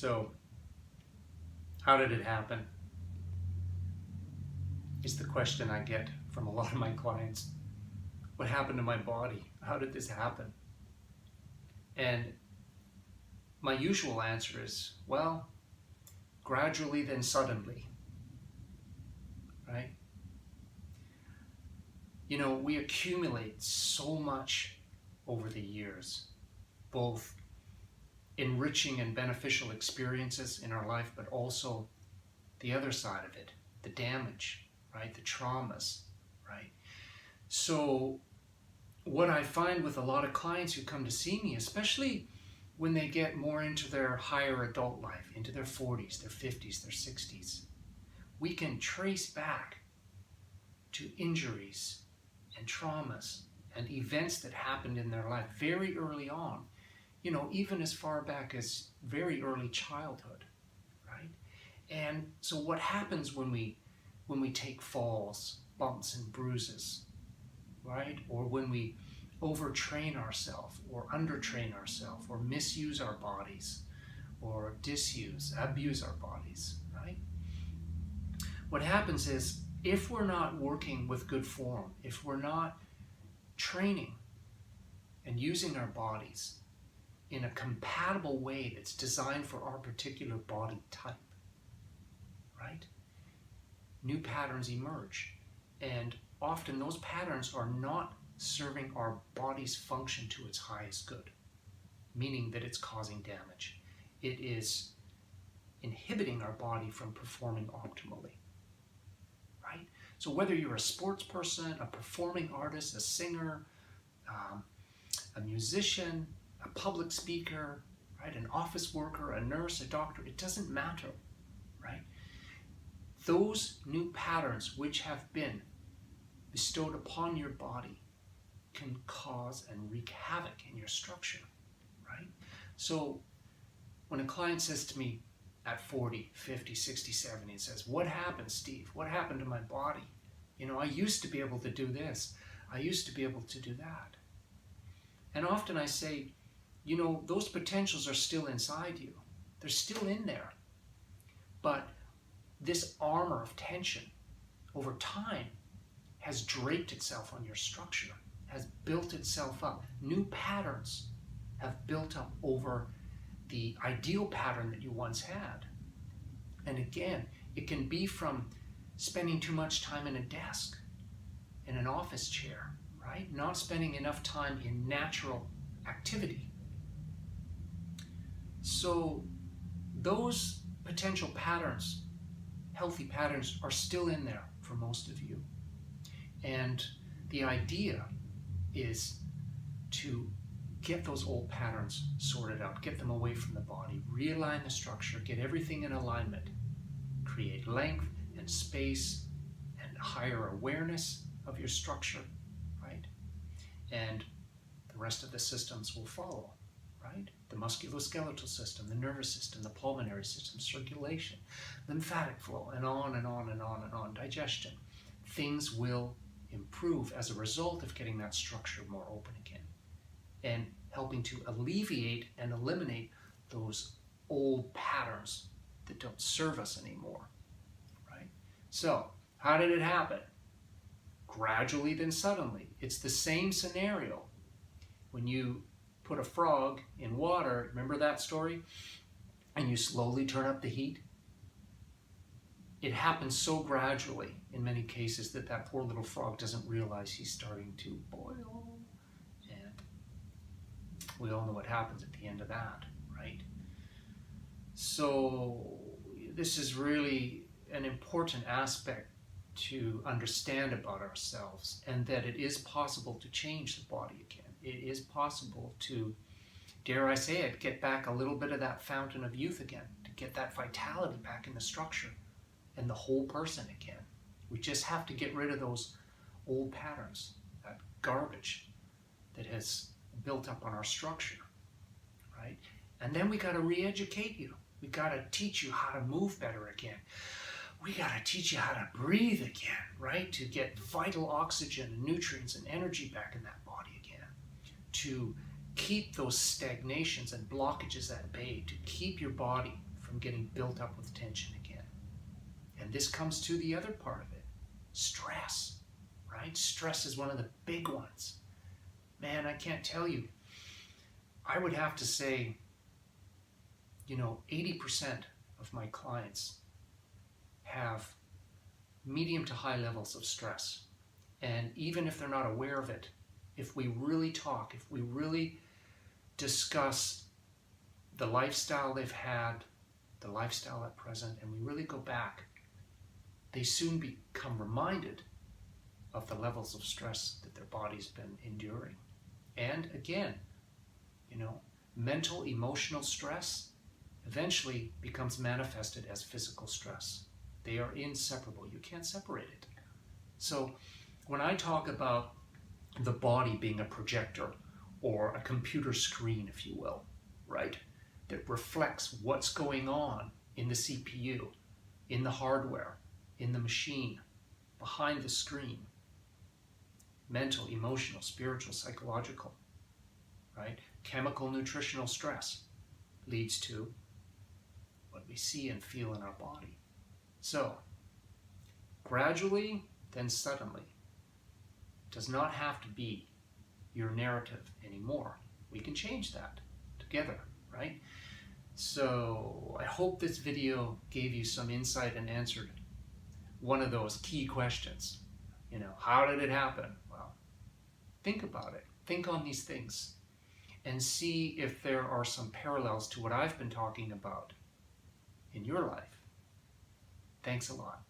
So, how did it happen? Is the question I get from a lot of my clients. What happened to my body? How did this happen? And my usual answer is, well, gradually then suddenly, right? You know, we accumulate so much over the years, both enriching and beneficial experiences in our life, but also the other side of it, the damage, right? The traumas, right? So what I find with a lot of clients who come to see me, especially when they get more into their higher adult life, into their 40s, their 50s, their 60s, we can trace back to injuries and traumas and events that happened in their life very early on, you know, even as far back as very early childhood, right? And so what happens when we take falls, bumps and bruises, right? Or when we overtrain ourselves or undertrain ourselves or misuse our bodies or abuse our bodies, right? What happens is, if we're not working with good form, if we're not training and using our bodies in a compatible way that's designed for our particular body type, right? New patterns emerge. And often those patterns are not serving our body's function to its highest good, meaning that it's causing damage. It is inhibiting our body from performing optimally, right? So whether you're a sports person, a performing artist, a singer, a musician, a public speaker, right, an office worker, a nurse, a doctor, it doesn't matter, right? Those new patterns which have been bestowed upon your body can cause and wreak havoc in your structure, right? So when a client says to me at 40, 50, 60, 70, and says, what happened, Steve? What happened to my body? You know, I used to be able to do this. I used to be able to do that. And often I say, you know, those potentials are still inside you. They're still in there. But this armor of tension over time has draped itself on your structure, has built itself up. New patterns have built up over the ideal pattern that you once had. And again, it can be from spending too much time in a desk, in an office chair, right? Not spending enough time in natural activity. So those potential patterns, healthy patterns, are still in there for most of you. And the idea is to get those old patterns sorted out, get them away from the body, realign the structure, get everything in alignment, create length and space and higher awareness of your structure, right? And the rest of the systems will follow, right? The musculoskeletal system, the nervous system, the pulmonary system, circulation, lymphatic flow, and on and on and on and on, digestion. Things will improve as a result of getting that structure more open again and helping to alleviate and eliminate those old patterns that don't serve us anymore, right? So, how did it happen? Gradually, then suddenly. It's the same scenario. When you put a frog in water, remember that story? And you slowly turn up the heat? It happens so gradually in many cases that that poor little frog doesn't realize he's starting to boil. And we all know what happens at the end of that, right? So this is really an important aspect to understand about ourselves, and that it is possible to change the body again. It is possible to, dare I say it, get back a little bit of that fountain of youth again, to get that vitality back in the structure and the whole person again. We just have to get rid of those old patterns, that garbage that has built up on our structure, right? And then we got to re-educate you. We got to teach you how to move better again. We got to teach you how to breathe again, right? To get vital oxygen and nutrients and energy back in that body again. To keep those stagnations and blockages at bay, to keep your body from getting built up with tension again. And this comes to the other part of it, stress, right? Stress is one of the big ones. Man, I can't tell you. I would have to say, 80% of my clients have medium to high levels of stress. And even if they're not aware of it, if we really talk, if we really discuss the lifestyle they've had, the lifestyle at present, and we really go back, they soon become reminded of the levels of stress that their body's been enduring. And again, mental, emotional stress eventually becomes manifested as physical stress. They are inseparable. You can't separate it. So when I talk about the body being a projector or a computer screen, if you will, right, that reflects what's going on in the CPU, in the hardware, in the machine, behind the screen, mental, emotional, spiritual, psychological, right? Chemical, nutritional stress leads to what we see and feel in our body. So, gradually, then suddenly, does not have to be your narrative anymore. We can change that together, right? So, I hope this video gave you some insight and answered one of those key questions. How did it happen? Well, think about it. Think on these things and see if there are some parallels to what I've been talking about in your life. Thanks a lot.